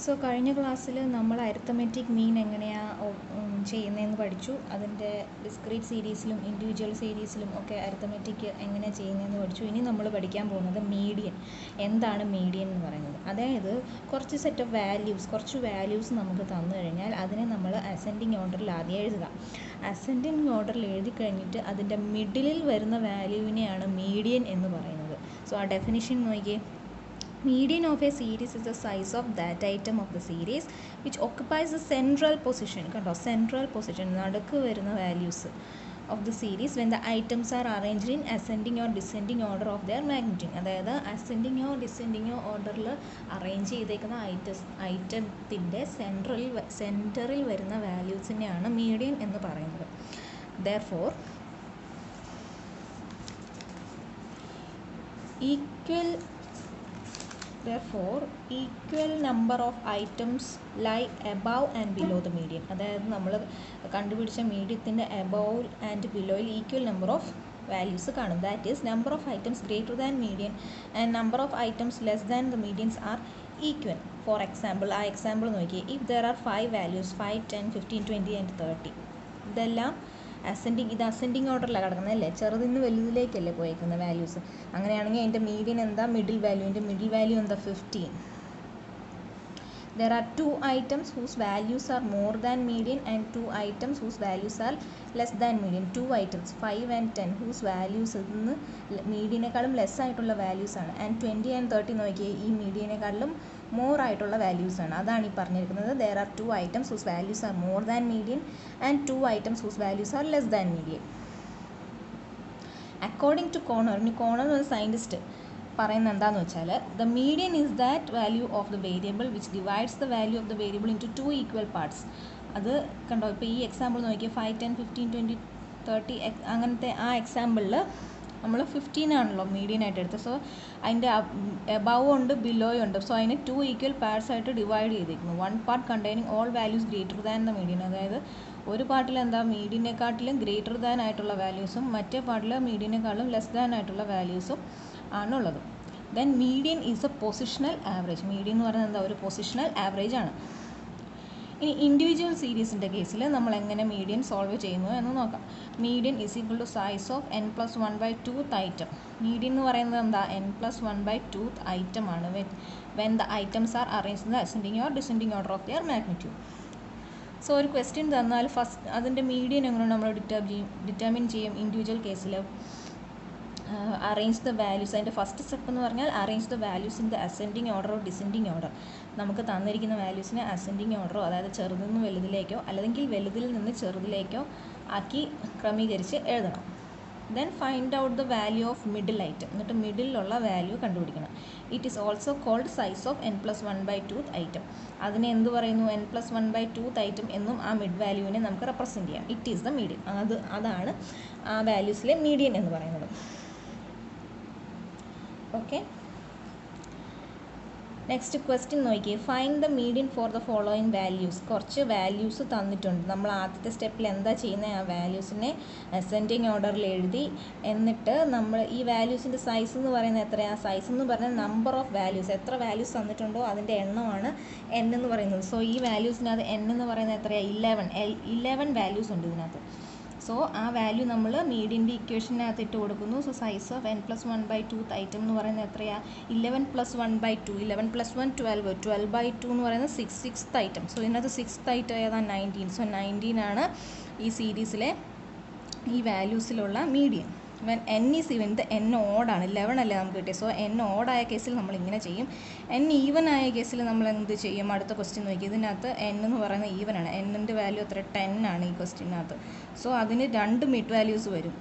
So കഴിഞ്ഞ ക്ലാസ്സിൽ നമ്മൾ അരിത്തമെറ്റിക് മീൻ എങ്ങനെയാണ് ചെയ്യുന്നതെന്ന് പഠിച്ചു. അതിൻ്റെ ഡിസ്ക്രീറ്റ് സീരീസിലും ഇൻഡിവിജ്വൽ സീരീസിലും ഒക്കെ അരിത്തമെറ്റിക് എങ്ങനെ ചെയ്യുന്നതെന്ന് പഠിച്ചു. ഇനി നമ്മൾ പഠിക്കാൻ പോകുന്നത് മീഡിയൻ. എന്താണ് മീഡിയൻ എന്ന് പറയുന്നത്? അതായത് കുറച്ച് സെറ്റ് ഓഫ് കുറച്ച് വാല്യൂസ് നമുക്ക് തന്നു കഴിഞ്ഞാൽ അതിനെ നമ്മൾ അസെൻഡിങ് ഓർഡറിൽ ആദ്യം എഴുതുക. അസെൻഡിങ് ഓർഡറിൽ എഴുതി കഴിഞ്ഞിട്ട് അതിൻ്റെ മിഡിലിൽ വരുന്ന വാല്യൂവിനെയാണ് മീഡിയൻ എന്ന് പറയുന്നത്. സോ ആ ഡെഫിനിഷൻ നോക്കിയേ. Median of a series is the size of that item of the series which occupies the central position. കണ്ടോ, സെൻട്രൽ പൊസിഷൻ നടുക്ക് വരുന്ന values of the series when the items are arranged in ascending or descending order of their magnitude. അതായത് ഓ ഡിസെൻഡിങ്ങോ ഓർഡറിൽ arrange ചെയ്തേക്കുന്ന ഐറ്റത്തിൻ്റെ സെൻറ്ററിൽ വരുന്ന വാല്യൂസിനെയാണ് median എന്ന് പറയുന്നത്. Therefore equal number of items lie above and below the median. അതായത് നമ്മൾ കണ്ടുപിടിച്ച മീഡിയത്തിൻ്റെ above and below equal number of values കാണും. That is number of items greater than median and number of items less than the medians are equal. For example, ആ example നോക്കിയേ. If there are 5 values 5, 10, 15, 20 and 30, ഇതെല്ലാം ascending ഓർഡറിലാണ് കിടക്കുന്നത് അല്ലേ? ചെറുതിന്ന് വലുതിലേക്കല്ലേ പോയേക്കുന്നത് values. അങ്ങനെയാണെങ്കിൽ അതിൻ്റെ median എന്താ? Middle value എന്താ? 15. There are 2 items whose values are more than median and 2 items whose values are less than median. 2 items 5 and 10 whose values മീഡിയനേക്കാളും less ആയിട്ടുള്ള values ആണ്. And 20 and 30 നോക്കിയേ, ഈ മീഡിയനേക്കാളും മോർ ആയിട്ടുള്ള വാല്യൂസ് ആണ്. അതാണ് ഈ പറഞ്ഞിരിക്കുന്നത്. There are 2 items whose values are more than median and 2 items whose values are less than median. According to Connor എന്ന സയൻറ്റിസ്റ്റ് പറയുന്നത് എന്താണെന്ന് വെച്ചാൽ, the median is that value of the variable which divides the value of the variable into 2 equal parts. അത് കണ്ടോ, ഇപ്പോൾ ഈ example നോക്കിയാൽ 5, 10, 15, 20, 30 അങ്ങനത്തെ ആ എക്സാമ്പിളിൽ നമ്മൾ 15 ആണല്ലോ മീഡിയൻ ആയിട്ട് എടുത്തത്. സോ അതിൻ്റെ എബവ് ഉണ്ട്, ബിലോ ഉണ്ട്. സോ അതിനെ 2 ഈക്വൽ പാർട്സ് ആയിട്ട് ഡിവൈഡ് ചെയ്തിരിക്കുന്നു. 1 part containing all values greater than the median. അതായത് ഒരു പാർട്ടിൽ എന്താ മീഡിയനെക്കാട്ടിലും ഗ്രേറ്റർ ദാൻ ആയിട്ടുള്ള വാല്യൂസും മറ്റേ പാർട്ടിൽ മീഡിയനെക്കാളും ലെസ് ദാൻ ആയിട്ടുള്ള വാല്യൂസും ആണുള്ളത്. Then median is A positional average. Median എന്ന് പറയുന്നത് എന്താ? ഒരു പൊസിഷണൽ ആവറേജ് ആണ്. ഇനി ഇൻഡിവിജ്വൽ സീരീസിൻ്റെ കേസിൽ നമ്മൾ എങ്ങനെ മീഡിയൻ സോൾവ് ചെയ്യുന്നു എന്ന് നോക്കാം. Median is equal to size of n+1/2th item. Median എന്ന് പറയുന്നത് എന്താ? n+1/2th ഐറ്റം ആണ്. When the items are arranged in the ascending or descending order of their magnitude. So ഒരു ക്വസ്റ്റ്യൻ തന്നാൽ ഫസ്റ്റ് അതിൻ്റെ മീഡിയൻ എങ്ങനെ നമ്മൾ ഡിറ്റർമിൻ ചെയ്യും? ഇൻഡിവിജ്വൽ കേസിൽ അറേഞ്ച് ദ വാല്യൂസ്. അതിൻ്റെ ഫസ്റ്റ് സ്റ്റെപ്പ് എന്ന് പറഞ്ഞാൽ arrange the values in the ascending order or descending order. നമുക്ക് തന്നിരിക്കുന്ന വാല്യൂസിനെ അസെൻഡിങ് ഓർഡറോ, അതായത് ചെറുതിൽ നിന്ന് വലുതിലേക്കോ അല്ലെങ്കിൽ വലുതിൽ നിന്ന് ചെറുതിലേക്കോ ആക്കി ക്രമീകരിച്ച് എഴുതണം. Then find out the value of middle item. എന്നിട്ട് മിഡിലുള്ള വാല്യൂ കണ്ടുപിടിക്കണം. It is also called size of n+1/2th item. അതിനെ എന്ത് പറയുന്നു? n+1/2th ഐറ്റം എന്നും ആ മിഡ് വാല്യൂവിനെ നമുക്ക് റെപ്രസെൻറ്റ് ചെയ്യാം. It is the median. അതാണ് ആ വാല്യൂസിലെ മീഡിയൻ എന്ന് പറയുന്നത്. ഓക്കെ, നെക്സ്റ്റ് ക്വസ്റ്റ്യൻ നോക്കിയേ. Find the median for the following values. കുറച്ച് വാല്യൂസ് തന്നിട്ടുണ്ട്. നമ്മൾ ആദ്യത്തെ സ്റ്റെപ്പിൽ എന്താ ചെയ്യുന്നത്? ആ വാല്യൂസിനെ അസെൻഡിങ് ഓർഡറിൽ എഴുതി എന്നിട്ട് നമ്മൾ ഈ വാല്യൂസിൻ്റെ സൈസ് എന്ന് പറയുന്നത് എത്രയാണ്? സൈസ് എന്ന് പറയുന്നത് നമ്പർ ഓഫ് വാല്യൂസ്. എത്ര വാല്യൂസ് തന്നിട്ടുണ്ടോ അതിൻ്റെ എണ്ണമാണ് n എന്ന് പറയുന്നത്. സോ ഈ വാല്യൂസിനകത്ത് n എന്ന് പറയുന്നത് എത്രയാണ്? 11 വാല്യൂസ് ഉണ്ട് ഇതിനകത്ത്. സോ ആ വാല്യൂ നമ്മൾ മീഡിയൻ്റെ ഇക്വേഷനകത്ത് ഇട്ട് കൊടുക്കുന്നു. So size of n+1/2th item എന്ന് പറയുന്നത് എത്രയാണ്? 11 + 1/2. 11 + 1 12. 12/2 എന്ന് പറയുന്നത് 6th ഐറ്റം. സോ ഇതിനകത്ത് 6th ഐറ്റം ഏതാണ്? 19. സോ 19 ആണ് ഈ സീരീസിലെ ഈ വാല്യൂസിലുള്ള median. When n is even, ഇത് n ഓഡാണ്. 11 അല്ലേ നമുക്ക് കിട്ടിയത്. സോ n ഓഡായ കേസിൽ നമ്മൾ ഇങ്ങനെ ചെയ്യും. n ഈവൻ ആയ കേസിൽ നമ്മൾ എന്ത് ചെയ്യും? അടുത്ത ക്വസ്റ്റ്യൻ നോക്കി. ഇതിനകത്ത് n എന്ന് പറയുന്നത് ഈവൻ ആണ്. n-ൻ്റെ വാല്യൂ എത്ര? 10 ആണ് ഈ ക്വസ്റ്റ്യനകത്ത്. സോ അതിന് 2 മിഡ് വാല്യൂസ് വരും.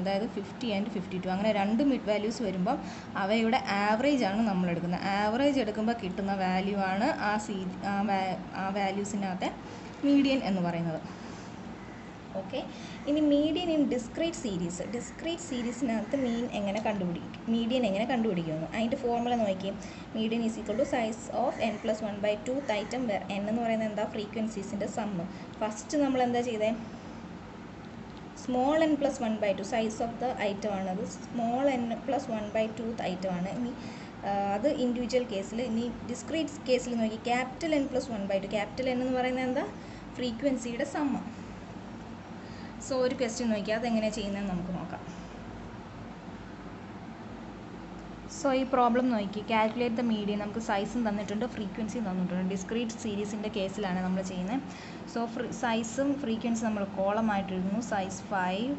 അതായത് 50 and 52. അങ്ങനെ 2 മിഡ് വാല്യൂസ് വരുമ്പം അവയുടെ ആവറേജ് ആണ് നമ്മൾ എടുക്കുന്നത്. ആവറേജ് എടുക്കുമ്പോൾ കിട്ടുന്ന വാല്യൂ ആണ് ആ വാല്യൂസിനകത്തെ മീഡിയൻ എന്ന് പറയുന്നത്. ഓക്കെ, ഇനി മീഡിയൻ ഇൻ ഡിസ്ക്രീറ്റ് സീരീസിനകത്ത് മീഡിയൻ എങ്ങനെ കണ്ടുപിടിക്കുന്നു? അതിൻ്റെ ഫോർമുല നോക്കി. Median is equal to size of n+1/2th item. n എന്ന് പറയുന്നത് എന്താ? ഫ്രീക്വൻസീസിൻ്റെ സമ്മ്. ഫസ്റ്റ് നമ്മൾ എന്താ ചെയ്തേ? Small n+1/2 size of the item ആണത്. സ്മോൾ n+1/2th ഐറ്റം ആണ്. ഇനി അത് ഇൻഡിവിജ്വൽ കേസിൽ. ഇനി ഡിസ്ക്രീറ്റ് കേസിൽ നോക്കി ക്യാപിറ്റൽ N + 1/2. ക്യാപിറ്റൽ N എന്ന് പറയുന്നത് എന്താ? ഫ്രീക്വൻസിയുടെ സമ്മ. സോ ഒരു ക്വസ്റ്റ്യൻ നോക്കിയാൽ അതെങ്ങനെയാണ് ചെയ്യുന്നതെന്ന് നമുക്ക് നോക്കാം. സോ ഈ പ്രോബ്ലം നോക്കി കാൽക്കുലേറ്റ് ദ മീഡിയൻ. നമുക്ക് സൈസും തന്നിട്ടുണ്ട്, ഫ്രീക്വൻസിയും തന്നിട്ടുണ്ട്. ഡിസ്ക്രീറ്റ് സീരീസിൻ്റെ കേസിലാണ് നമ്മൾ ചെയ്യുന്നത്. സോ സൈസും ഫ്രീക്വൻസി നമ്മൾ കോളമായിട്ട് എഴുതുന്നു. Size 5,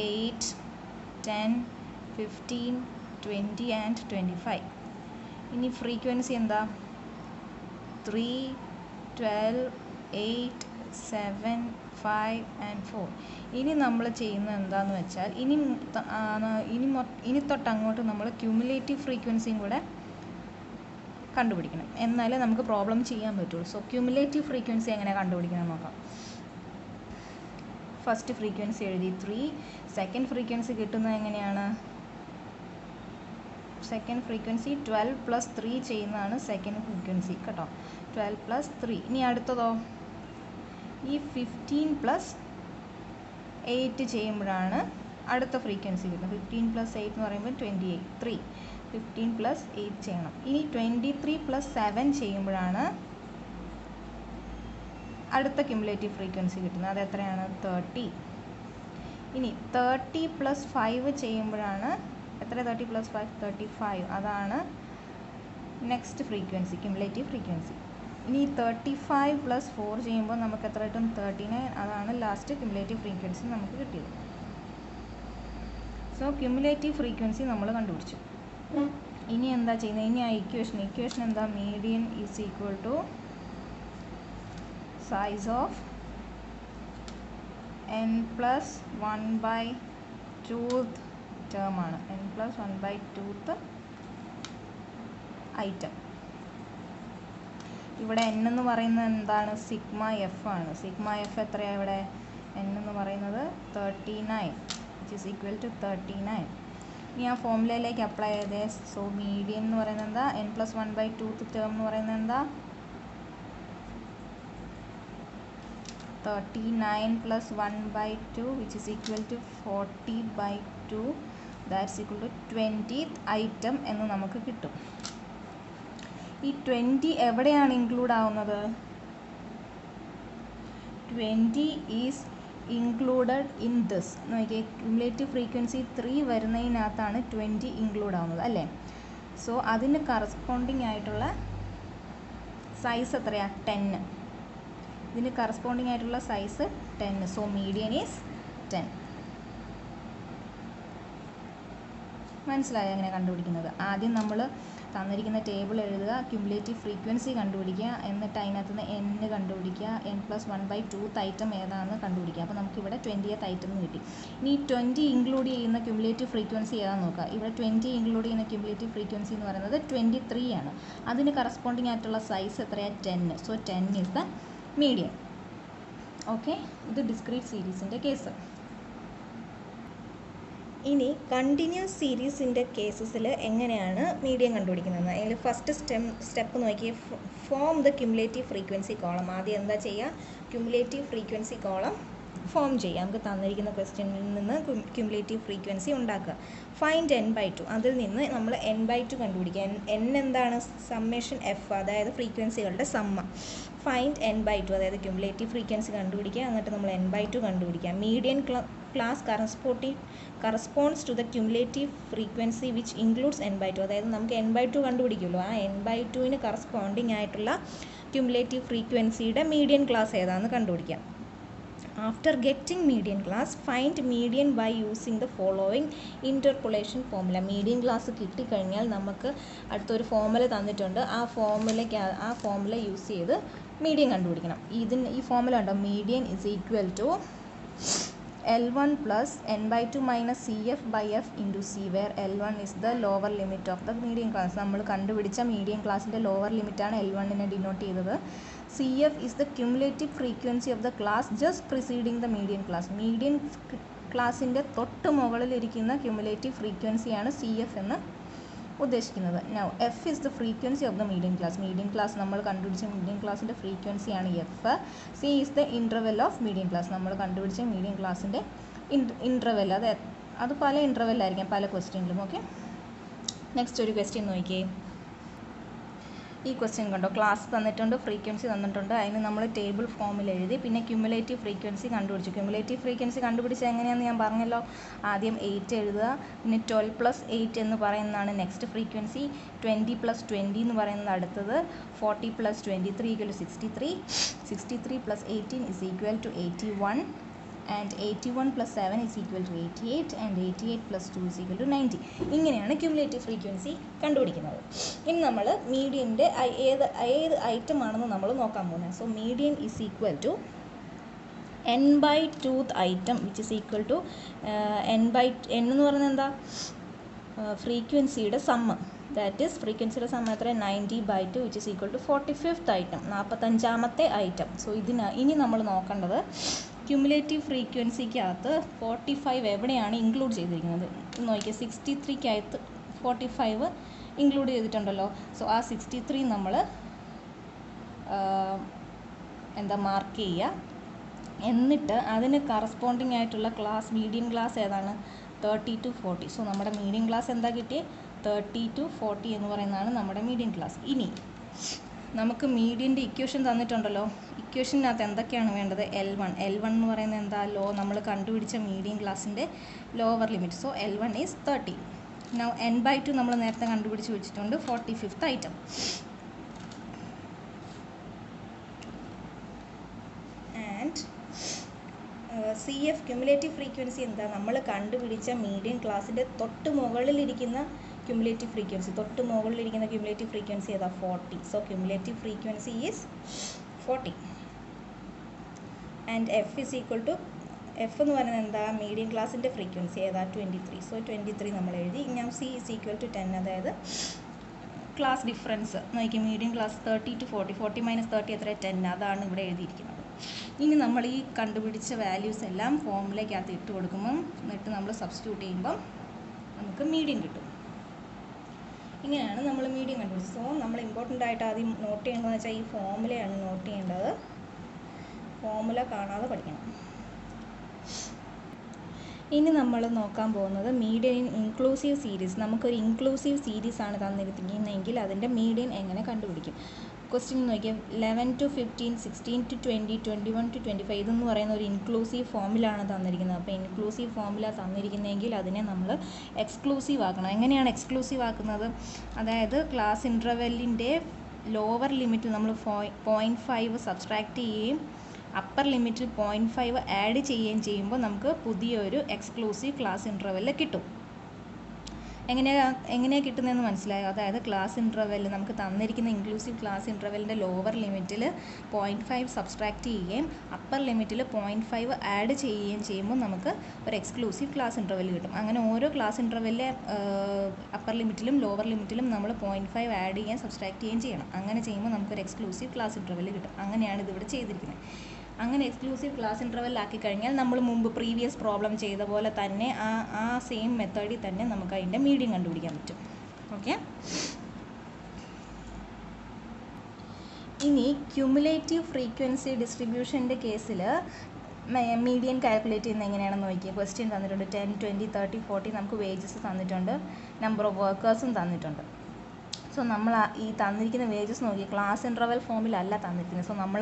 8, 10, 15, 20 and 25. ഇനി ഫ്രീക്വൻസി എന്താ? 3, 12, 8, 7, 5 ആൻഡ് 4. ഇനി നമ്മൾ ചെയ്യുന്നത് എന്താണെന്ന് വെച്ചാൽ ഇനി തൊട്ട് അങ്ങോട്ട് നമ്മൾ ക്യുമുലേറ്റീവ് ഫ്രീക്വൻസിയും കൂടെ കണ്ടുപിടിക്കണം, എന്നാലേ നമുക്ക് പ്രോബ്ലം ചെയ്യാൻ പറ്റുള്ളൂ. സോ ക്യുമുലേറ്റീവ് ഫ്രീക്വൻസി എങ്ങനെ കണ്ടുപിടിക്കണം നോക്കാം. ഫസ്റ്റ് ഫ്രീക്വൻസി എഴുതി 3. സെക്കൻഡ് ഫ്രീക്വൻസി കിട്ടുന്നത് എങ്ങനെയാണ്? സെക്കൻഡ് ഫ്രീക്വൻസി 12 + 3 ചെയ്യുന്നതാണ് സെക്കൻഡ് ഫ്രീക്വൻസി കേട്ടോ. 12 + 3. ഇനി അടുത്തതോ ഈ 15 + 8 ചെയ്യുമ്പോഴാണ് അടുത്ത ഫ്രീക്വൻസി കിട്ടുന്നത്. 15 + 8 എന്ന് പറയുമ്പോൾ 28. 3. 15 + 8 ചെയ്യണം. ഇനി 23 + 7 ചെയ്യുമ്പോഴാണ് അടുത്ത ക്യുമുലേറ്റീവ് ഫ്രീക്വൻസി കിട്ടുന്നത്. അത് എത്രയാണ്? 30. ഇനി 30 + 5 ചെയ്യുമ്പോഴാണ് എത്ര? 30 + 5 35. അതാണ് നെക്സ്റ്റ് ഫ്രീക്വൻസി, ക്യുമുലേറ്റീവ് ഫ്രീക്വൻസി. ഇനി 35 + 4 ചെയ്യുമ്പോൾ നമുക്ക് എത്ര കിട്ടും? 39. അതാണ് ലാസ്റ്റ് ക്യുമുലേറ്റീവ് ഫ്രീക്വൻസി നമുക്ക് കിട്ടിയത്. സോ ക്യുമുലേറ്റീവ് ഫ്രീക്വൻസി നമ്മൾ കണ്ടുപിടിച്ചു. ഇനി എന്താ ചെയ്യുന്നത്? ഇനി ആ ഇക്വേഷൻ എന്താ? Median is equal to size of n + 1/2 term ആണ്. n + 1/2 item. ഇവിടെ n എന്ന് പറയുന്നത് എന്താണ്? സിഗ്മ എഫ് ആണ്. സിഗ്മ എഫ് എത്രയാണ് ഇവിടെ? n എന്ന് പറയുന്നത് 39, which is equal to 39. ഇനി ആ ഫോർമുലയിലേക്ക് അപ്ലൈ ചെയ്തേ. സോ മീഡിയൻ എന്ന് പറയുന്നത് എന്താ? n + 1/2 ടേം എന്ന് പറയുന്നത് എന്താ? 39 + 1/2, which is equal to 40/2. That's equal to 20th item എന്ന് നമുക്ക് കിട്ടും. ഈ 20 എവിടെയാണ് ഇൻക്ലൂഡ് ആവുന്നത്? 20 ഈസ് ഇൻക്ലൂഡഡ് ഇൻ ദിസ്. നോക്കിയേ, ക്യുമുലേറ്റീവ് ഫ്രീക്വൻസി 3 വരുന്നതിനകത്താണ് 20 ഇൻക്ലൂഡ് ആവുന്നത് അല്ലേ? സോ അതിന് കറസ്പോണ്ടിങ് ആയിട്ടുള്ള സൈസ് എത്രയാണ്? 10. ഇതിന് കറസ്പോണ്ടിങ് ആയിട്ടുള്ള സൈസ് 10. So median is 10. മനസ്സിലായോ എങ്ങനെ കണ്ടുപിടിക്കുന്നത്? ആദ്യം നമ്മൾ തന്നിരിക്കുന്ന ടേബിൾ എഴുതുക, ക്യുമുലേറ്റീവ് ഫ്രീക്വൻസി കണ്ടുപിടിക്കുക, എന്നിട്ട് അതിനകത്ത് നിന്ന് n കണ്ടുപിടിക്കുക, n + 1/2 ഐറ്റം ഏതാണെന്ന് കണ്ടുപിടിക്കുക. അപ്പോൾ നമുക്കിവിടെ 20th ഐറ്റം എന്ന് കിട്ടി. ഇനി 20 ഇൻക്ലൂഡ് ചെയ്യുന്ന ക്യുമുലേറ്റീവ് ഫ്രീക്വൻസി ഏതാണെന്ന് നോക്കുക. ഇവിടെ 20 ഇൻക്ലൂഡ് ചെയ്യുന്ന ക്യുമുലേറ്റീവ് ഫ്രീക്വൻസി എന്ന് പറയുന്നത് 23 ആണ്. അതിന് കറസ്പോണ്ടിങ് ആയിട്ടുള്ള സൈസ് എത്രയാണ്? 10. So 10 is the median. Okay, ഇത് ഡിസ്ക്രീറ്റ് സീരീസിൻ്റെ കേസ്. ഇനി കണ്ടിന്യൂസ് സീരീസിൻ്റെ കേസസിൽ എങ്ങനെയാണ് മീഡിയൻ കണ്ടുപിടിക്കുന്നത്? അതിൽ ഫസ്റ്റ് സ്റ്റെപ്പ് നോക്കി form the cumulative frequency column. ആദ്യം എന്താ ചെയ്യുക? ക്യുമുലേറ്റീവ് ഫ്രീക്വൻസി കോളം ഫോം ചെയ്യുക. നമുക്ക് തന്നിരിക്കുന്ന ക്വസ്റ്റ്യനിൽ നിന്ന് ക്യുമുലേറ്റീവ് ഫ്രീക്വൻസി ഉണ്ടാക്കുക. Find n/2. അതിൽ നിന്ന് നമ്മൾ n/2 കണ്ടുപിടിക്കുക. n എന്താണ്? സമ്മേഷൻ എഫ്, അതായത് ഫ്രീക്വൻസികളുടെ സമ്മ. ഫൈൻഡ് n/2, അതായത് ക്യുമുലേറ്റീവ് ഫ്രീക്വൻസി കണ്ടുപിടിക്കുക. എന്നിട്ട് നമ്മൾ n/2 കണ്ടുപിടിക്കുക. Median class corresponds to the cumulative frequency which includes n/2. അതായത് നമുക്ക് n/2 കണ്ടുപിടിക്കുമല്ലോ, ആ n/2ന് കറസ്പോണ്ടിങ് ആയിട്ടുള്ള ക്യുമുലേറ്റീവ് ഫ്രീക്വൻസിയുടെ മീഡിയൻ ക്ലാസ് ഏതാണെന്ന് കണ്ടുപിടിക്കാം. After getting median class, find median by using the following interpolation formula. Median class കിട്ടിക്കഴിഞ്ഞാൽ നമുക്ക് അടുത്തൊരു ഫോർമുല തന്നിട്ടുണ്ട്. ആ ഫോർമുല യൂസ് ചെയ്ത് മീഡിയൻ കണ്ടുപിടിക്കണം. ഈ ഫോർമുല ഉണ്ടോ? Median is equal to L1 + n/2 - CF/F into C, where L1 is the lower limit of the median class. നമ്മൾ കണ്ടുപിടിച്ച മീഡിയൻ ക്ലാസിൻ്റെ ലോവർ ലിമിറ്റാണ് L1നെ ഡിനോട്ട് ചെയ്തത്. CF is the cumulative frequency of the class just preceding the median class. Median ക്ലാസിൻ്റെ തൊട്ട് മുകളിലിരിക്കുന്ന cumulative ഫ്രീക്വൻസിയാണ് CF എന്ന് ഉദ്ദേശിക്കുന്നത്. Now F is the frequency of the median class. Median class നമ്മൾ കണ്ടുപിടിച്ച മീഡിയൻ ക്ലാസിൻ്റെ ഫ്രീക്വൻസിയാണ് F. C is the interval of median class. നമ്മൾ കണ്ടുപിടിച്ച മീഡിയൻ ക്ലാസിൻ്റെ ഇൻ്റർവെൽ, അത് പല ഇൻ്റർവെല്ലായിരിക്കാം പല ക്വസ്റ്റ്യനിലും. ഓക്കെ, നെക്സ്റ്റ് ഒരു ക്വസ്റ്റ്യൻ നോക്കിയേ. ഈ ക്വസ്റ്റ്യൻ കണ്ടോ, ക്ലാസ് തന്നിട്ടുണ്ട്, ഫ്രീക്വൻസി തന്നിട്ടുണ്ട്, അതിന് നമ്മൾ ടേബിൾ ഫോമിൽ എഴുതി, പിന്നെ ക്യുമുലേറ്റീവ് ഫ്രീക്വൻസി കണ്ടുപിടിച്ചു. ക്യുമുലേറ്റീവ് ഫ്രീക്വൻസി കണ്ടുപിടിച്ചത് എങ്ങനെയാണെന്ന് ഞാൻ പറഞ്ഞല്ലോ. ആദ്യം 8 എഴുതുക, പിന്നെ 12+8 എന്ന് പറയുന്നതാണ് നെക്സ്റ്റ് ഫ്രീക്വൻസി, 20+20 എന്ന് പറയുന്നത് അടുത്തത്, 40+23 = 63, 63+18 is equal to 81, and 81+7 is equal to 88, and 88+2 is equal to 90. ഇങ്ങനെയാണ് ക്യുമുലേറ്റീവ് ഫ്രീക്വൻസി കണ്ടുപിടിക്കുന്നത്. ഇനി നമ്മൾ മീഡിയൻ്റെ ഏത് ഐറ്റം ആണെന്ന് നമ്മൾ നോക്കാൻ പോകുന്നത്. So median is equal to n/2th item which is equal to n എന്ന് പറയുന്നത് എന്താ, ഫ്രീക്വൻസിയുടെ സമ്മ്. ദാറ്റ് ഈസ് ഫ്രീക്വൻസിയുടെ സമ്മ് എത്ര, 90/2 which is equal to 45th item, 45ാമത്തെ ഐറ്റം. സോ ഇനി നമ്മൾ നോക്കേണ്ടത് ക്യുമുലേറ്റീവ് ഫ്രീക്വൻസിക്കകത്ത് 45 എവിടെയാണ് ഇൻക്ലൂഡ് ചെയ്തിരിക്കുന്നത് നോക്കിയാൽ 63ക്കകത്ത് 45 ഇൻക്ലൂഡ് ചെയ്തിട്ടുണ്ടല്ലോ. സോ ആ 63 നമ്മൾ മാർക്ക് ചെയ്യുക. എന്നിട്ട് അതിന് കറസ്പോണ്ടിങ് ആയിട്ടുള്ള ക്ലാസ്, മീഡിയൻ ക്ലാസ് ഏതാണ്, 30 to 40. സോ നമ്മുടെ മീഡിയൻ ക്ലാസ് എന്താ കിട്ടിയത്, 30 to 40 എന്ന് പറയുന്നതാണ് നമ്മുടെ മീഡിയൻ ക്ലാസ്. ഇനി നമുക്ക് മീഡിയൻ്റെ ഇക്വേഷൻ തന്നിട്ടുണ്ടല്ലോ. ഇക്വേഷനകത്ത് എന്തൊക്കെയാണ് വേണ്ടത്, L1 എന്ന് പറയുന്നത് എന്താ, നമ്മൾ കണ്ടുപിടിച്ച മീഡിയൻ ക്ലാസ്സിൻ്റെ lower limit. So L1 is 30. Now n/2 നമ്മൾ നേരത്തെ കണ്ടുപിടിച്ച് വെച്ചിട്ടുണ്ട്, 45th item. And CF cumulative frequency എന്താ, നമ്മൾ കണ്ടുപിടിച്ച മീഡിയൻ ക്ലാസ്സിൻ്റെ തൊട്ട് മുകളിലിരിക്കുന്ന ക്യുമുലേറ്റീവ് ഫ്രീക്വൻസി, ക്യുമുലേറ്റീവ് ഫ്രീക്വൻസി ഏതാ, 40. So cumulative frequency is 40. And F is equal to, F എന്ന് പറയുന്നത് എന്താ, മീഡിയൻ ക്ലാസ്സിൻ്റെ ഫ്രീക്വൻസി ഏതാ, 23. സോ 23 നമ്മൾ എഴുതി. ഞാൻ C ഈസ് ഈക്വൽ ടു 10, അതായത് ക്ലാസ് ഡിഫറൻസ് നോക്കി, മീഡിയൻ ക്ലാസ് 30 to 40, 40 - 30 എത്ര, 10. അതാണ് ഇവിടെ എഴുതിയിരിക്കുന്നത്. ഇനി നമ്മൾ ഈ കണ്ടുപിടിച്ച വാല്യൂസ് എല്ലാം ഫോമിലേക്കകത്ത് ഇട്ട് കൊടുക്കുമ്പം, എന്നിട്ട് നമ്മൾ സബ്സ്റ്റിറ്റ്യൂട്ട് ചെയ്യുമ്പം നമുക്ക് മീഡിയൻ കിട്ടും. ഇങ്ങനെയാണ് നമ്മൾ മീഡിയൻ കണ്ടുപിടിച്ചത്. സോ നമ്മൾ ഇമ്പോർട്ടൻ്റ് ആയിട്ട് ആദ്യം നോട്ട് ചെയ്യേണ്ടതെന്ന് വെച്ചാൽ ഈ ഫോമുലയാണ് നോട്ട് ചെയ്യേണ്ടത്. ഫോമുല കാണാതെ പഠിക്കണം. ഇനി നമ്മൾ നോക്കാൻ പോകുന്നത് മീഡിയൻ ഇൻ ഇൻക്ലൂസീവ് സീരീസ്. നമുക്കൊരു ഇൻക്ലൂസീവ് സീരീസ് ആണ് തന്നിരിക്കുന്നതെങ്കിൽ അതിൻ്റെ മീഡിയൻ എങ്ങനെ കണ്ടുപിടിക്കും. ക്വസ്റ്റ്യൻ നോക്കിയാൽ 11 to 15, 16 to 20, 21 to 25 ഇതെന്ന് പറയുന്ന ഒരു ഇൻക്ലൂസീവ് ഫോമിലാണ് തന്നിരിക്കുന്നത്. അപ്പോൾ ഇൻക്ലൂസീവ് ഫോമില തന്നിരിക്കുന്നതെങ്കിൽ അതിനെ നമ്മൾ എക്സ്ക്ലൂസീവ് ആക്കണം. എങ്ങനെയാണ് എക്സ്ക്ലൂസീവ് ആക്കുന്നത്, അതായത് ക്ലാസ് ഇൻ്റർവെല്ലിൻ്റെ ലോവർ ലിമിറ്റിൽ നമ്മൾ 0.5 സബ്സ്ട്രാക്റ്റ് ചെയ്യുകയും അപ്പർ ലിമിറ്റിൽ 0.5 ആഡ് ചെയ്യുകയും ചെയ്യുമ്പോൾ നമുക്ക് പുതിയൊരു എക്സ്ക്ലൂസീവ് ക്ലാസ് ഇൻ്റർവെല്ല് കിട്ടും. എങ്ങനെയാണ് കിട്ടുന്നതെന്ന് മനസ്സിലായോ. അതായത് ക്ലാസ് ഇൻ്റർവെല്ല് നമുക്ക് തന്നിരിക്കുന്ന ഇൻക്ലൂസീവ് ക്ലാസ് ഇൻ്റർവെല്ലിൻ്റെ ലോവർ ലിമിറ്റിൽ 0.5 സബ്സ്ട്രാക്റ്റ് ചെയ്യുകയും അപ്പർ ലിമിറ്റിൽ 0.5 ആഡ് ചെയ്യുകയും ചെയ്യുമ്പോൾ നമുക്ക് ഒരു എക്സ്ക്ലൂസീവ് ക്ലാസ് ഇൻ്റർവെല്ല് കിട്ടും. അങ്ങനെ ഓരോ ക്ലാസ് ഇൻ്റർവെല്ലിലെ അപ്പർ ലിമിറ്റിലും ലോവർ ലിമിറ്റിലും നമ്മൾ 0.5 ആഡ് ചെയ്യുകയും സബ്സ്ട്രാക്റ്റ് ചെയ്യുകയും ചെയ്യണം. അങ്ങനെ ചെയ്യുമ്പോൾ നമുക്കൊരു എക്സ്ക്ലൂസീവ് ക്ലാസ് ഇൻ്റർവെല്ല് കിട്ടും. അങ്ങനെയാണ് ഇതിവിടെ ചെയ്തിരിക്കുന്നത്. അങ്ങനെ എക്സ്ക്ലൂസീവ് ക്ലാസ് ഇൻ്റർവെൽ ആക്കി കഴിഞ്ഞാൽ നമ്മൾ മുമ്പ് പ്രീവിയസ് പ്രോബ്ലം ചെയ്ത പോലെ തന്നെ ആ സെയിം മെത്തേഡിൽ തന്നെ നമുക്ക് അതിൻ്റെ മീഡിയൻ കണ്ടുപിടിക്കാൻ പറ്റും. ഓക്കെ, ഇനി ക്യുമുലേറ്റീവ് ഫ്രീക്വൻസി ഡിസ്ട്രിബ്യൂഷൻ്റെ കേസിൽ മീഡിയൻ കാൽക്കുലേറ്റ് ചെയ്യുന്നത് എങ്ങനെയാണെന്ന് നോക്കിയാൽ ക്വസ്റ്റ്യൻ തന്നിട്ടുണ്ട്. 10, 20, 30, 40 നമുക്ക് വേജസ് തന്നിട്ടുണ്ട്, നമ്പർ ഓഫ് വർക്കേഴ്സും തന്നിട്ടുണ്ട്. സോ നമ്മൾ ഈ തന്നിരിക്കുന്ന വേജസ് നോക്കി ക്ലാസ് ഇൻ്റർവെൽ ഫോമിലല്ല തന്നിരിക്കുന്നത്. സോ നമ്മൾ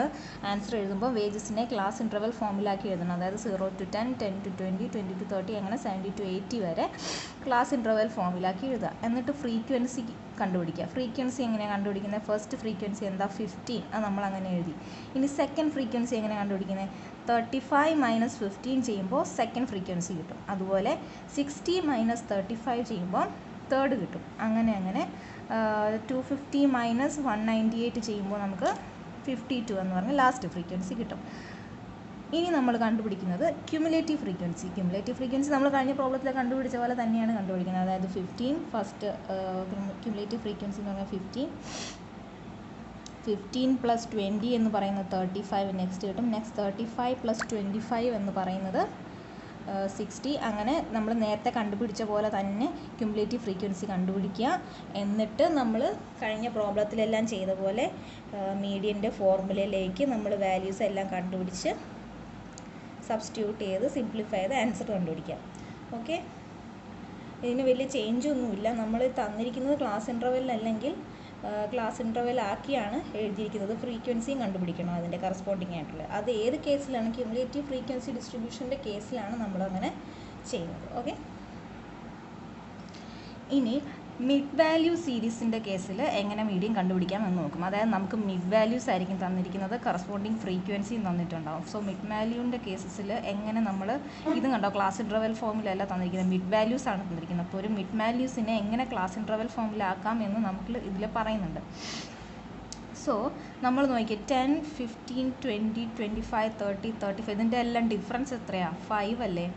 ആൻസർ എഴുതുമ്പോൾ വേജസിനെ ക്ലാസ് ഇൻ്റർവെൽ ഫോമിലാക്കി എഴുതണം. അതായത് 0 to 10, 10 to 20, 20 to 30 അങ്ങനെ 70 to 80 വരെ ക്ലാസ് ഇൻ്റർവെൽ ഫോമിലാക്കി എഴുതുക. എന്നിട്ട് ഫ്രീക്വൻസി കണ്ടുപിടിക്കുക. ഫ്രീക്വൻസി എങ്ങനെയാണ് കണ്ടുപിടിക്കുന്നത്, ഫസ്റ്റ് ഫ്രീക്വൻസി എന്താ, 15, അത് നമ്മൾ അങ്ങനെ എഴുതി. ഇനി സെക്കൻഡ് ഫ്രീക്വൻസി എങ്ങനെ കണ്ടുപിടിക്കുന്നത്, 35 - 15 ചെയ്യുമ്പോൾ സെക്കൻഡ് ഫ്രീക്വൻസി കിട്ടും. അതുപോലെ 60 - 35 ചെയ്യുമ്പോൾ തേർഡ് കിട്ടും. അങ്ങനെ 250 - 198 ചെയ്യുമ്പോൾ നമുക്ക് 52 എന്ന് പറഞ്ഞ ലാസ്റ്റ് ഫ്രീക്വൻസി കിട്ടും. ഇനി നമ്മൾ കണ്ടുപിടിക്കുന്നത് ക്യുമുലേറ്റീവ് ഫ്രീക്വൻസി നമ്മൾ കഴിഞ്ഞ പ്രോബ്ലത്തിൽ കണ്ടുപിടിച്ച പോലെ തന്നെയാണ് കണ്ടുപിടിക്കുന്നത്. അതായത് 15 ഫസ്റ്റ് ക്യുമുലേറ്റീവ് ഫ്രീക്വൻസി എന്ന് പറഞ്ഞാൽ 15 + 20 എന്ന് പറയുന്നത് 35 നെക്സ്റ്റ് കിട്ടും. നെക്സ്റ്റ് 35 + 25 എന്ന് പറയുന്നത് 60. അങ്ങനെ നമ്മൾ നേരത്തെ കണ്ടുപിടിച്ച പോലെ തന്നെ ക്യുമുലേറ്റീവ് ഫ്രീക്വൻസി കണ്ടുപിടിക്കുക. എന്നിട്ട് നമ്മൾ കഴിഞ്ഞ പ്രോബ്ലത്തിലെല്ലാം ചെയ്ത പോലെ മീഡിയൻ്റെ ഫോർമുലയിലേക്ക് നമ്മൾ വാല്യൂസ് എല്ലാം കണ്ടുപിടിച്ച് സബ്സ്റ്റിറ്റ്യൂട്ട് ചെയ്ത് സിംപ്ലിഫൈ ചെയ്ത് ആൻസർ കണ്ടുപിടിക്കാം. ഓക്കെ, ഇതിന് വലിയ ചേഞ്ചൊന്നുമില്ല. നമ്മൾ തന്നിരിക്കുന്നത് ക്ലാസ് ഇൻ്റർവെൽ അല്ലെങ്കിൽ ക്ലാസ് ഇൻ്റർവെൽ ആക്കിയാണ് എഴുതിയിരിക്കുന്നത്. ഫ്രീക്വൻസിയും കണ്ടുപിടിക്കണം അതിൻ്റെ കറസ്പോണ്ടിങ് ആയിട്ടുള്ളത്. അത് ഏത് കേസിലാണ്? ക്യുമുലേറ്റീവ് ഫ്രീക്വൻസി ഡിസ്ട്രിബ്യൂഷൻ്റെ കേസിലാണ് നമ്മളങ്ങനെ ചെയ്യുന്നത്. ഓക്കെ, ഇനി മിഡ് വാല്യൂ സീരീസിൻ്റെ കേസിൽ എങ്ങനെ മീഡിയൻ കണ്ടുപിടിക്കാം എന്ന് നോക്കും. അതായത് നമുക്ക് മിഡ് വാല്യൂസ് ആയിരിക്കും തന്നിരിക്കുന്നത്, കറസ്പോണ്ടിങ് ഫ്രീക്വൻസിയും തന്നിട്ടുണ്ടാവും. സോ മിഡ് വാല്യൂൻ്റെ കേസസിൽ എങ്ങനെ നമ്മൾ ഇത് കണ്ടോ, ക്ലാസ് ഇൻ്റർവെൽ ഫോമിലല്ല തന്നിരിക്കുന്നത്, മിഡ് വാല്യൂസ് ആണ് തന്നിരിക്കുന്നത്. അപ്പോൾ ഒരു മിഡ് വാല്യൂസിനെ എങ്ങനെ ക്ലാസ് ഇൻ്റർവെൽ ഫോമിലാക്കാം എന്ന് നമുക്ക് ഇതിൽ പറയുന്നുണ്ട്. സോ നമ്മൾ നോക്കിയേ 10, 15, 20, 25, 30, 35 ഇതിൻ്റെ എല്ലാം ഡിഫറൻസ് എത്രയാണ്? 5 അല്ലേ?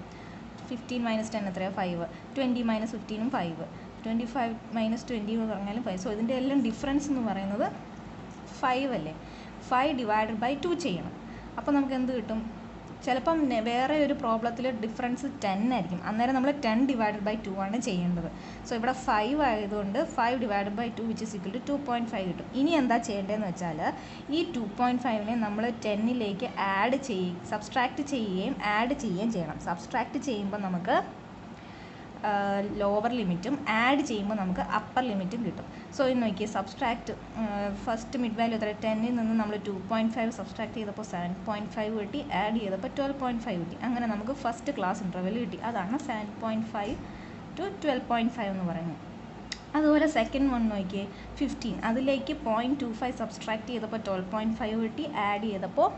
15 - 10 എത്രയാണ്? 5. 20 - 15 5. 25 - 20 എന്ന് പറഞ്ഞാലും 5. സോ ഇതിൻ്റെ എല്ലാം ഡിഫറൻസ് എന്ന് പറയുന്നത് 5 അല്ലേ? 5/2 ചെയ്യണം. അപ്പോൾ നമുക്ക് എന്ത് കിട്ടും? ചിലപ്പം വേറെ ഒരു പ്രോബ്ലത്തിൽ ഡിഫറൻസ് 10 ആയിരിക്കും. അന്നേരം നമ്മൾ 10/2 ആണ് ചെയ്യേണ്ടത്. സോ ഇവിടെ 5 ആയതുകൊണ്ട് 5/2 വിച്ച് ഇസ് ഈക്വൽ ടു 2.5 കിട്ടും. ഇനി എന്താ ചെയ്യേണ്ടതെന്ന് വെച്ചാൽ ഈ 2.5നെ നമ്മൾ 10ലേക്ക് സബ്സ്ട്രാക്റ്റ് ചെയ്യുകയും ആഡ് ചെയ്യുകയും ചെയ്യണം. സബ്സ്ട്രാക്റ്റ് ചെയ്യുമ്പോൾ നമുക്ക് ലോവർ ലിമിറ്റും ആഡ് ചെയ്യുമ്പോൾ നമുക്ക് അപ്പർ ലിമിറ്റും കിട്ടും. സോ ഇന്ന് നോക്കിയാൽ സബ്സ്ട്രാക്റ്റ് ഫസ്റ്റ് മിഡ് വാല്യൂ എത്ര? 10ൽ നിന്ന് നമ്മൾ 2.5 സബ്സ്ട്രാക്ട് ചെയ്തപ്പോൾ 7.5 കിട്ടി, ആഡ് ചെയ്തപ്പോൾ 12.5 കിട്ടി. അങ്ങനെ നമുക്ക് ഫസ്റ്റ് ക്ലാസ് ഇൻ്റർവെൽ കിട്ടി. അതാണ് 7.5 to 12.5 എന്ന് പറയുന്നത്. അതുപോലെ സെക്കൻഡ് വൺ നോക്കിയേ 15, അതിലേക്ക് 0.25 സബ്സ്ട്രാക്ട് ചെയ്തപ്പോൾ 12.5 കിട്ടി, ആഡ് ചെയ്തപ്പോൾ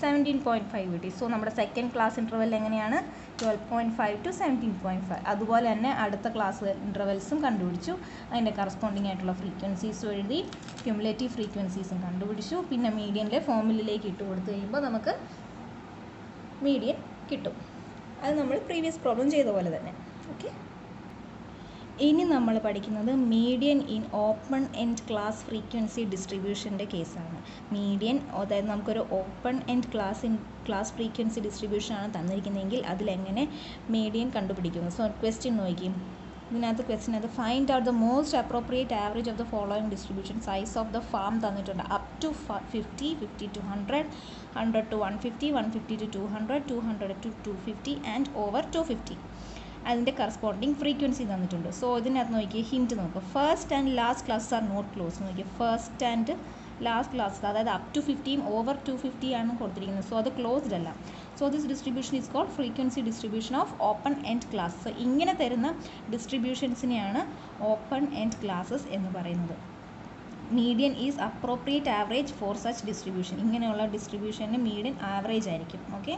17.5 കിട്ടി. സോ നമ്മുടെ സെക്കൻഡ് ക്ലാസ് ഇൻ്റർവെൽ എങ്ങനെയാണ്? 12.5 to 17.5. അതുപോലെ തന്നെ അടുത്ത ക്ലാസ് ഇൻ്റർവെൽസും കണ്ടുപിടിച്ചു, അതിൻ്റെ കറസ്പോണ്ടിങ് ആയിട്ടുള്ള ഫ്രീക്വൻസീസും എഴുതി, ക്യുമുലേറ്റീവ് ഫ്രീക്വൻസീസും കണ്ടുപിടിച്ചു. പിന്നെ മീഡിയനിലെ ഫോർമുലയിലേക്ക് ഇട്ട് കൊടുത്തു കഴിയുമ്പോൾ നമുക്ക് മീഡിയൻ കിട്ടും. അത് നമ്മൾ പ്രീവിയസ് പ്രോബ്ലം ചെയ്ത പോലെ തന്നെ. ഓക്കെ, ഇനി നമ്മൾ പഠിക്കുന്നത് median in open end class frequency ഡിസ്ട്രിബ്യൂഷൻ്റെ കേസാണ്. മീഡിയൻ, അതായത് നമുക്കൊരു ഓപ്പൺ എൻഡ് ക്ലാസ് ഫ്രീക്വൻസി ഡിസ്ട്രിബ്യൂഷനാണ് തന്നിരിക്കുന്നതെങ്കിൽ അതിലെങ്ങനെ മീഡിയൻ കണ്ടുപിടിക്കുന്നു. സോ ക്വസ്റ്റ്യൻ നോക്കി, ഇതിനകത്ത് ക്വസ്റ്റ്യനകത്ത് find out the most appropriate average of the following distribution. Size of the farm തന്നിട്ടുണ്ട്, up to 50, 50 to 100, 100 to 150, 150 to 200, 200 to 250 and over 250. അതിൻ്റെ കറസ്പോണ്ടിങ് ഫ്രീക്വൻസി തന്നിട്ടുണ്ട്. സോ ഇതിനകത്ത് നോക്കിയാൽ ഹിൻറ്റ് നോക്കുക, first and last classes are not close. നോക്കിയാൽ first and last classes, അതായത് up to 50 over 250 ആണ് കൊടുത്തിരിക്കുന്നത്. സോ അത് ക്ലോസ്ഡ് അല്ല. So this distribution is called frequency distribution of open end classes. ഇങ്ങനെ തരുന്ന ഡിസ്ട്രിബ്യൂഷൻസിനെയാണ് ഓപ്പൺ എൻഡ് ക്ലാസ്സസ് എന്ന് പറയുന്നത്. Median is appropriate average for such distribution. ഇങ്ങനെയുള്ള ഡിസ്ട്രിബ്യൂഷന് മീഡിയൻ ആവറേജ് ആയിരിക്കും. Okay,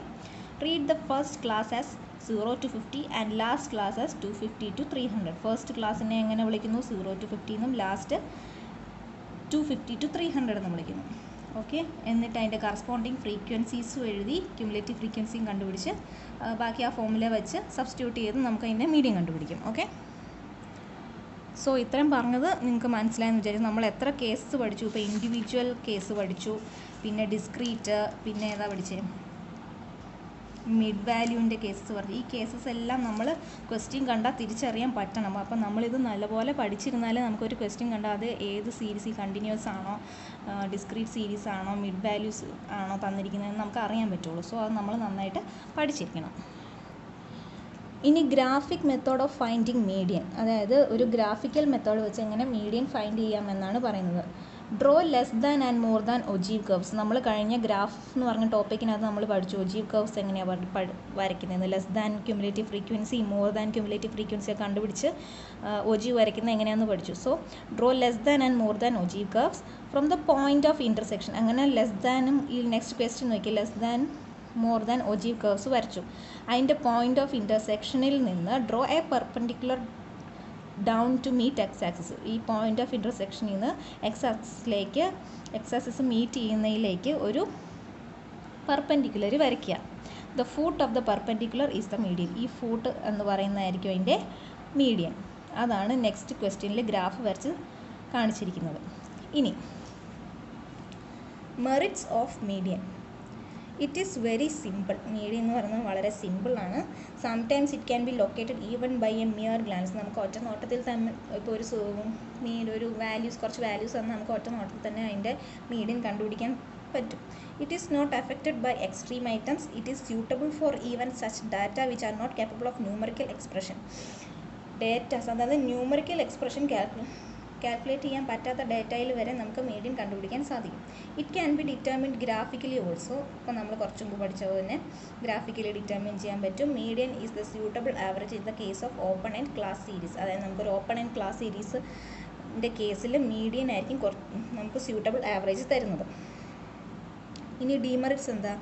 read the first class as 0 to 50 and last class as 250 to 300. First ക്ലാസ്സിനെ എങ്ങനെ വിളിക്കുന്നു? 0 to 50 എന്നും ലാസ്റ്റ് 250 to 300 എന്ന് വിളിക്കുന്നു. ഓക്കെ, എന്നിട്ട് അതിൻ്റെ കറസ്പോണ്ടിങ് ഫ്രീക്വൻസീസും എഴുതി, ക്യുമുലേറ്റീവ് ഫ്രീക്വൻസിയും കണ്ടുപിടിച്ച് ബാക്കി ആ ഫോമുല വെച്ച് സബ്സ്റ്റിറ്റ്യൂട്ട് ചെയ്ത് നമുക്ക് അതിൻ്റെ മീഡിയൻ കണ്ടുപിടിക്കും. ഓക്കെ, സോ ഇത്രയും പറഞ്ഞത് നിങ്ങൾക്ക് മനസ്സിലായെന്ന് വിചാരിച്ചു. നമ്മൾ എത്ര കേസ് പഠിച്ചു? ഇപ്പോൾ ഇൻഡിവിജ്വൽ കേസ് പഠിച്ചു, പിന്നെ ഡിസ്ക്രീറ്റ്, പിന്നെ ഏതാ പഠിച്ചത്? മിഡ് വാല്യൂവിൻ്റെ കേസസ് പറഞ്ഞു. ഈ കേസസ് എല്ലാം നമ്മൾ ക്വസ്റ്റ്യൻ കണ്ടാൽ തിരിച്ചറിയാൻ പറ്റണം. അപ്പോൾ നമ്മളിത് നല്ലപോലെ പഠിച്ചിരുന്നാലേ നമുക്കൊരു ക്വസ്റ്റ്യൻ കണ്ടാൽ അത് ഏത് സീരീസ്, ഈ കണ്ടിന്യൂസ് ആണോ, ഡിസ്ക്രീറ്റ് സീരീസ് ആണോ, മിഡ് വാല്യൂസ് ആണോ തന്നിരിക്കുന്നതെന്ന് നമുക്ക് അറിയാൻ പറ്റുള്ളൂ. സോ അത് നമ്മൾ നന്നായിട്ട് പഠിച്ചിരിക്കണം. ഇനി graphic method of finding median, അതായത് ഒരു ഗ്രാഫിക്കൽ മെത്തേഡ് വെച്ച് എങ്ങനെ മീഡിയൻ ഫൈൻഡ് ചെയ്യാമെന്നാണ് പറയുന്നത്. Draw less than and more than ogive curves. നമ്മൾ കഴിഞ്ഞ ഗ്രാഫ് എന്ന് പറഞ്ഞ ടോപ്പിക്കിനകത്ത് നമ്മൾ പഠിച്ചു ഒജീവ് കർവ്സ് എങ്ങനെയാണ് വരയ്ക്കുന്നത്. Less than cumulative frequency, more than cumulative ഫ്രീക്വൻസിയെ കണ്ടുപിടിച്ച് ഒജീവ് വരയ്ക്കുന്നത് എങ്ങനെയാണെന്ന് പഠിച്ചു. So draw less than and more than ogive curves from the point of intersection. അങ്ങനെ ലെസ് ദാനും ഈ നെക്സ്റ്റ് ക്വസ്റ്റ്യൻ നോക്കി, less than more than ogive curves വരച്ചു. അതിൻ്റെ പോയിന്റ് ഓഫ് ഇൻ്റർസെക്ഷനിൽ നിന്ന് draw a perpendicular down to meet X axis. ഈ point of ഇൻ്റർസെക്ഷനിൽ നിന്ന് എക്സ് ആക്സിസ് മീറ്റ് ചെയ്യുന്നതിലേക്ക് ഒരു പെർപെൻഡിക്കുലർ വരയ്ക്കുക. The foot of the perpendicular is the median. ഈ ഫൂട്ട് എന്ന് പറയുന്നതായിരിക്കും അതിൻ്റെ മീഡിയൻ. അതാണ് നെക്സ്റ്റ് ക്വസ്റ്റ്യനിൽ ഗ്രാഫ് വരച്ച് കാണിച്ചിരിക്കുന്നത്. ഇനി merits of median. It is very simple. മീഡിയൻ എന്ന് പറയുന്നത് വളരെ സിമ്പിളാണ്. Sometimes it can be located even by a mere glance. നമുക്ക് ഒറ്റ നോട്ടത്തിൽ തന്നെ ഇപ്പോൾ ഒരു വാല്യൂസ്, കുറച്ച് വാല്യൂസ് തന്നാൽ നമുക്ക് ഒറ്റ നോട്ടത്തിൽ തന്നെ അതിൻ്റെ മീഡിയൻ കണ്ടുപിടിക്കാൻ പറ്റും. It is not affected by extreme items. It is suitable for even such data which are not capable of numerical expression. Datas, അതായത് ന്യൂമറിക്കൽ എക്സ്പ്രഷൻ കാൽക്കുലേറ്റ് ചെയ്യാൻ പറ്റാത്ത ഡേറ്റയിൽ വരെ നമുക്ക് മീഡിയൻ കണ്ടുപിടിക്കാൻ സാധിക്കും. It can be determined graphically also. ഇപ്പോൾ നമ്മൾ കുറച്ചും മുമ്പ് പഠിച്ചത് തന്നെ ഗ്രാഫിക്കലി ഡിറ്റർമിൻ ചെയ്യാൻ പറ്റും. Median is the suitable average in the case of open and class series. അതായത് നമുക്കൊരു ഓപ്പൺ ആൻഡ് ക്ലാസ് സീരീസിൻ്റെ കേസിൽ മീഡിയൻ ആയിരിക്കും നമുക്ക് സ്യൂട്ടബിൾ ആവറേജ് തരുന്നത്. ഇനി ഡീമെറിറ്റ്സ് എന്താ?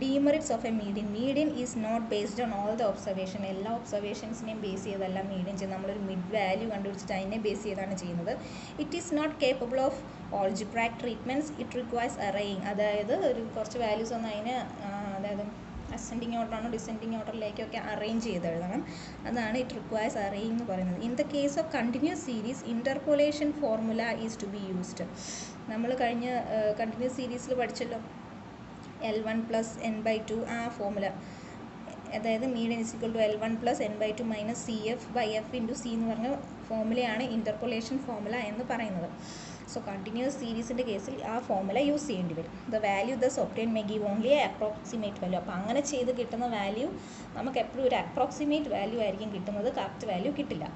Demerits of a median is not based on all the observation. എല്ലാ ഒബ്സർവേഷൻസിനെയും ബേസ് ചെയ്തല്ല മീഡിയൻ ചെയ്യുന്നത്. നമ്മളൊരു മിഡ് വാല്യൂ കണ്ടുപിടിച്ചിട്ട് അതിനെ ബേസ് ചെയ്താണ് ചെയ്യുന്നത്. It is not capable of algebraic treatments. It requires arraying. അതായത് ഒരു കുറച്ച് വാല്യൂസ് ഒന്ന് അതിന് അതായത് അസെൻഡിങ് ഓർഡറാണോ ഡിസെൻഡിങ് ഓർഡറിലേക്കൊക്കെ അറേഞ്ച് ചെയ്ത് എഴുതണം. അതാണ് ഇറ്റ് റിക്വയർസ് അറേയിങ് എന്ന് പറയുന്നത്. In the case of continuous series interpolation formula is to be used. നമ്മൾ കഴിഞ്ഞ കണ്ടിന്യൂസ് സീരീസിൽ പഠിച്ചല്ലോ L1 + n/2 ആ ഫോർമുല. അതായത് median is equal to L1 + n/2 - CF/F × C എന്ന് പറഞ്ഞ ഫോർമുലയാണ് ഇൻ്റർപോളേഷൻ ഫോർമുല എന്ന് പറയുന്നത്. സോ കണ്ടിന്യൂസ് സീരീസിൻ്റെ കേസിൽ ആ ഫോർമുല യൂസ് ചെയ്യേണ്ടി വരും. The value thus obtain may give only a approximate value. അപ്പോൾ അങ്ങനെ ചെയ്ത് കിട്ടുന്ന വാല്യൂ നമുക്ക് എപ്പോഴും ഒരു അപ്രോക്സിമേറ്റ് വാല്യൂ ആയിരിക്കും കിട്ടുന്നത്, കറക്റ്റ് വാല്യൂ കിട്ടില്ല.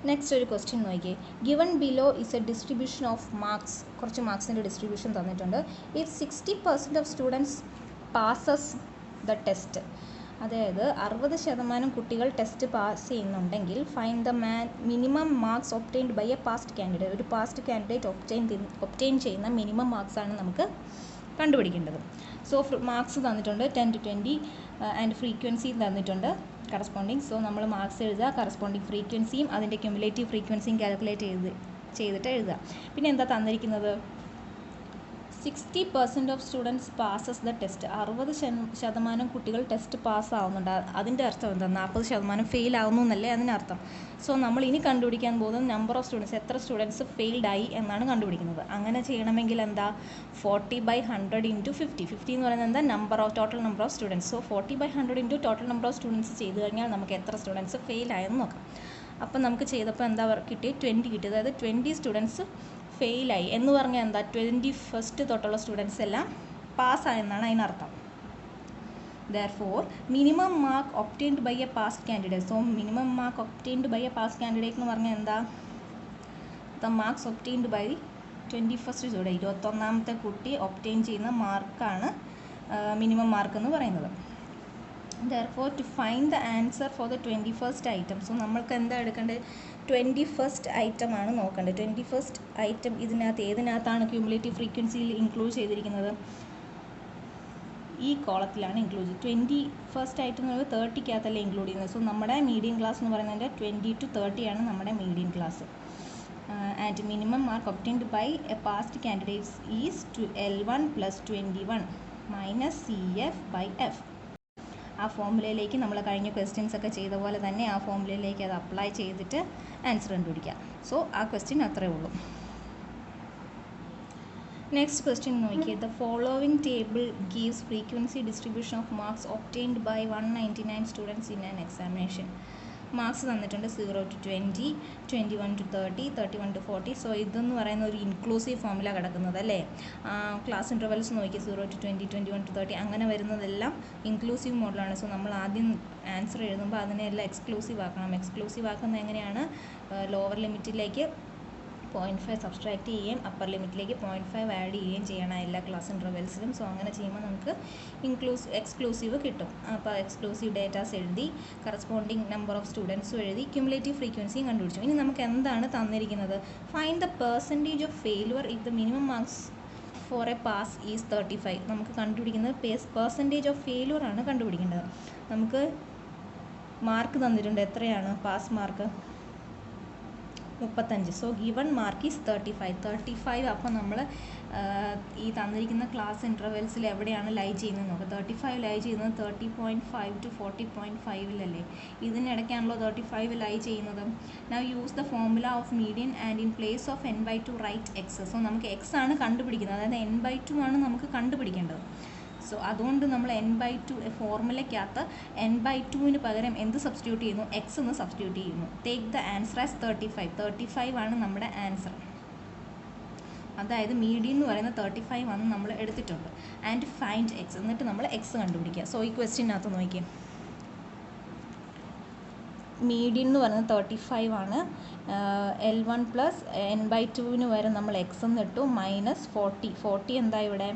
നെക്സ്റ്റ് ഒരു ക്വസ്റ്റ്യൻ നോക്കിയേ. Given below is a distribution of marks. കുറച്ച് മാർക്സിൻ്റെ ഡിസ്ട്രിബ്യൂഷൻ തന്നിട്ടുണ്ട്. If 60% of students passes the test, അതായത് 60% കുട്ടികൾ ടെസ്റ്റ് പാസ് ചെയ്യുന്നുണ്ടെങ്കിൽ find the minimum marks obtained by a passed candidate. ഒരു പാസ്റ്റ് കാൻഡിഡേറ്റ് ഒബ്റ്റെയിൻ ചെയ്യുന്ന മിനിമം മാർക്സാണ് നമുക്ക് കണ്ടുപിടിക്കേണ്ടത്. സോ മാർക്സ് തന്നിട്ടുണ്ട് 10 to 20 ആൻഡ് ഫ്രീക്വൻസി തന്നിട്ടുണ്ട് കറസ്പോണ്ടിങ്. സോ നമ്മൾ മാർക്സ് എഴുതുക, കറസ്പോണ്ടിങ് ഫ്രീക്വൻസിയും അതിൻ്റെ ക്യുമുലേറ്റീവ് ഫ്രീക്വൻസിയും കാൽക്കുലേറ്റ് ചെയ്തിട്ട് എഴുതുക. പിന്നെ എന്താ തന്നിരിക്കുന്നത്? 60% of students passes the test. 60% കുട്ടികൾ ടെസ്റ്റ് പാസ്സാവുന്നുണ്ട്. അതിൻ്റെ അർത്ഥം എന്താ? 40% ഫെയിൽ ആവുന്നു എന്നല്ലേ അതിനർത്ഥം. സോ നമ്മൾ ഇനി കണ്ടുപിടിക്കാൻ പോകുന്നത് നമ്പർ ഓഫ് സ്റ്റുഡൻസ്, എത്ര സ്റ്റുഡൻസ് ഫെയിൽഡ് ആയി എന്നാണ് കണ്ടുപിടിക്കുന്നത്. അങ്ങനെ ചെയ്യണമെങ്കിൽ എന്താ? 40/100 × 50. 50 എന്ന് പറയുന്നത് എന്താ? Total number of students. So 40/100 × total number of students ചെയ്ത് കഴിഞ്ഞാൽ നമുക്ക് എത്ര സ്റ്റുഡൻസ് ഫെയിൽ ആയെന്ന് നോക്കാം. അപ്പം നമുക്ക് ചെയ്തപ്പോൾ എന്താ കിട്ടി? 20 കിട്ടി. അതായത് 20 സ്റ്റുഡൻസ് ഫെയിലായി എന്ന് പറഞ്ഞാൽ എന്താ? 21st തൊട്ടുള്ള സ്റ്റുഡൻസ് എല്ലാം പാസ്സായെന്നാണ് അതിനർത്ഥം. Therefore, minimum mark obtained by a past candidate. So, minimum mark obtained by a past candidate എന്ന് പറഞ്ഞാൽ എന്താ? The marks obtained by 21st student, 21ാമത്തെ കുട്ടി ഒബ്റ്റെയിൻ ചെയ്യുന്ന മാർക്കാണ് മിനിമം മാർക്ക് എന്ന് പറയുന്നത്. Therefore, to find the answer for the 21st item, so നമ്മൾക്ക് എന്താ എടുക്കേണ്ടത്? 21st item ആണ് നോക്കേണ്ടത്. 21st item ഏതിനകത്താണ് ക്യൂമുലേറ്റീവ് ഫ്രീക്വൻസിയിൽ ഇൻക്ലൂഡ് ചെയ്തിരിക്കുന്നത്? ഈ കോളത്തിലാണ് ഇൻക്ലൂഡ് ചെയ്തത്. 21st item എന്ന് പറയുന്നത് 30-ക്കകത്തല്ലേ ഇൻക്ലൂഡ് ചെയ്യുന്നത്. സോ നമ്മുടെ മീഡിയൻ ക്ലാസ് എന്ന് പറയുന്നതിൻ്റെ 20 to 30 ആണ് നമ്മുടെ median class. And minimum mark obtained by a passed candidates is L1 + 21 - CF/F. ആ ഫോർമുലയിലേക്ക് നമ്മൾ കഴിഞ്ഞ ക്വസ്റ്റ്യൻസ് ഒക്കെ ചെയ്ത പോലെ തന്നെ ആ ഫോർമുലയിലേക്ക് അത് അപ്ലൈ ചെയ്തിട്ട് ആൻസർ കണ്ടുപിടിക്കുക. സോ ആ ക്വസ്റ്റ്യൻ അത്രേ ഉള്ളൂ. നെക്സ്റ്റ് ക്വസ്റ്റ്യൻ നോക്കിയേ. The following table gives frequency distribution of marks obtained by 199 students in an examination. Marks തന്നിട്ടുണ്ട് 0 to 20, 21 to 30, 31 to 40. സോ ഇതെന്ന് പറയുന്ന ഒരു ഇൻക്ലൂസീവ് ഫോമുല കിടക്കുന്നത് അല്ലേ. ക്ലാസ് ഇൻ്റർവെൽസ് നോക്കി 0 to 20, 21 to 30 അങ്ങനെ വരുന്നതെല്ലാം ഇൻക്ലൂസീവ് മോഡലാണ്. സോ നമ്മൾ ആദ്യം ആൻസർ എഴുതുമ്പോൾ അതിനെല്ലാം എക്സ്ക്ലൂസീവ് ആക്കണം. എക്സ്ക്ലൂസീവ് ആക്കുന്നത് എങ്ങനെയാണ്? ലോവർ ലിമിറ്റിലേക്ക് 0.5 സബ്സ്ട്രാക്ട് ചെയ്യുകയും അപ്പർ ലിമിറ്റിലേക്ക് 0.5 ആഡ് ചെയ്യുകയും ചെയ്യണം എല്ലാ ക്ലാസ് ഇൻ്റർവെൽസിലും. സോ അങ്ങനെ ചെയ്യുമ്പോൾ നമുക്ക് എക്സ്ക്ലൂസീവ് കിട്ടും. അപ്പോൾ എക്സ്ക്ലൂസീവ് ഡേറ്റാസ് എഴുതി, കറസ്പോണ്ടിങ് നമ്പർ ഓഫ് സ്റ്റുഡൻസും എഴുതി, ക്യുമുലേറ്റീവ് ഫ്രീക്വൻസിയും കണ്ടുപിടിച്ചു. ഇനി നമുക്ക് എന്താണ് തന്നിരിക്കുന്നത്? Find the percentage of failure if the minimum marks four A pass is 35. നമുക്ക് കണ്ടുപിടിക്കുന്നത് പെർസെൻറ്റേജ് ഓഫ് ഫെയിലുവർ ആണ് കണ്ടുപിടിക്കേണ്ടത്. നമുക്ക് മാർക്ക് തന്നിട്ടുണ്ട്. എത്രയാണ് pass mark? 35. So given mark is 35. അപ്പോൾ നമ്മൾ ഈ തന്നിരിക്കുന്ന ക്ലാസ് ഇൻ്റർവെൽസിൽ എവിടെയാണ് ലൈ ചെയ്യുന്നത് നോക്കുക. 35 ലൈ ചെയ്യുന്നത് 30.5 to 40.5 ഇതിനിടയ്ക്കാണല്ലോ 35 ലൈ ചെയ്യുന്നത്. Now use the formula of median and in place of n/2 write x. സോ നമുക്ക് എക്സ് ആണ് കണ്ടുപിടിക്കുന്നത്, അതായത് n/2 ആണ് നമുക്ക് കണ്ടുപിടിക്കേണ്ടത്. സോ അതുകൊണ്ട് നമ്മൾ n/2 ഫോർമുലയ്ക്കകത്ത് n/2 പകരം എന്ത് സബ്സ്റ്റിറ്റ്യൂട്ട് ചെയ്യുന്നു? എക്സ് എന്ന് സബ്സ്റ്റിറ്റ്യൂട്ട് ചെയ്യുന്നു. ടേക്ക് ദ ആൻസർ ആസ് 35 ആണ് നമ്മുടെ ആൻസർ. അതായത് മീഡിയൻ എന്ന് പറയുന്ന 35 ആണ് നമ്മൾ എടുത്തിട്ടുണ്ട്. ആൻഡ് ഫൈൻഡ് എക്സ്, എന്നിട്ട് നമ്മൾ എക്സ് കണ്ടുപിടിക്കുക. സോ ഈ ക്വസ്റ്റ്യനകത്ത് നോക്കിയേ. മീഡിയൻ എന്ന് പറയുന്നത് 35 ആണ്. L1 പ്ലസ് n/2 വരെ നമ്മൾ എക്സ് എന്ന് ഇട്ടു മൈനസ് 40 എന്താ ഇവിടെ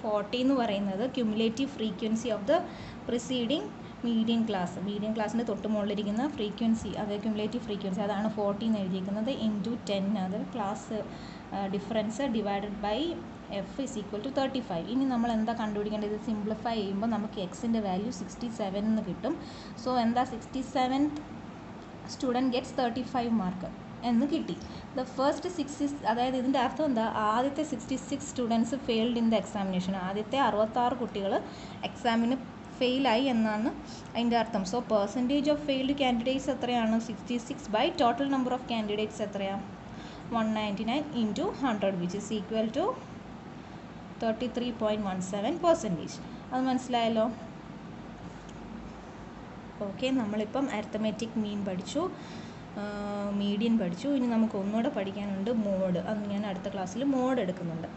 40 എന്ന് പറയുന്നത് cumulative frequency of the preceding median ക്ലാസ്സിൻ്റെ തൊട്ട് മുകളിലിരിക്കുന്ന ഫ്രീക്വൻസി, അത് ക്യുമുലേറ്റീവ് ഫ്രീക്വൻസി, അതാണ് 40 എന്ന് എഴുതിയിരിക്കുന്നത്. ഇൻറ്റു 10 അത് class difference divided by f is equal to 35. ഇനി നമ്മൾ എന്താ കണ്ടുപിടിക്കേണ്ടത്? ഇത് സിംപ്ലിഫൈ ചെയ്യുമ്പോൾ നമുക്ക് എക്സിൻ്റെ വാല്യൂ 67 എന്ന് കിട്ടും. സോ എന്താ 67th സ്റ്റുഡൻറ്റ് ഗെറ്റ്സ് 35 മാർക്ക് എന്ന് കിട്ടി. ദ ഫസ്റ്റ് 60, അതായത് ഇതിൻ്റെ അർത്ഥം എന്താ? ആദ്യത്തെ 66 students failed in the examination. ആദ്യത്തെ 66 കുട്ടികൾ എക്സാമിന് ഫെയിലായി എന്നാണ് അതിൻ്റെ അർത്ഥം. So percentage of failed candidates എത്രയാണ്? 66 by total number of candidates എത്രയാണ്? 199 into 100 which is equal to 33.17%. അത് മനസ്സിലായല്ലോ? ഓക്കെ, നമ്മളിപ്പം അരിത്തമെറ്റിക് മീൻ പഠിച്ചു, മീഡിയൻ പഠിച്ചു. ഇനി നമുക്ക് ഒന്നുകൂടെ പഠിക്കാനുണ്ട് മോഡ്. അത് ഞാൻ അടുത്ത ക്ലാസ്സിൽ മോഡ് എടുക്കുന്നുണ്ട്.